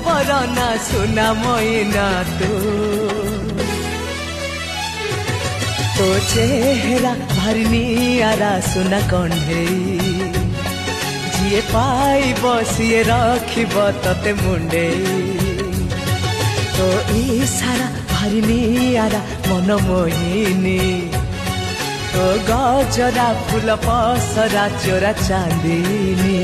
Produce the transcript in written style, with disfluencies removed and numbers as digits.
बरना सुना मैना तो चेहरा भारी नियारा सुना कंढेई जीए पाइब सीए रखिब तते मुंडेई तो इशारा भारी नियारा मन मोहिनी तो गजरा फूल पसरा चोरा चांदनी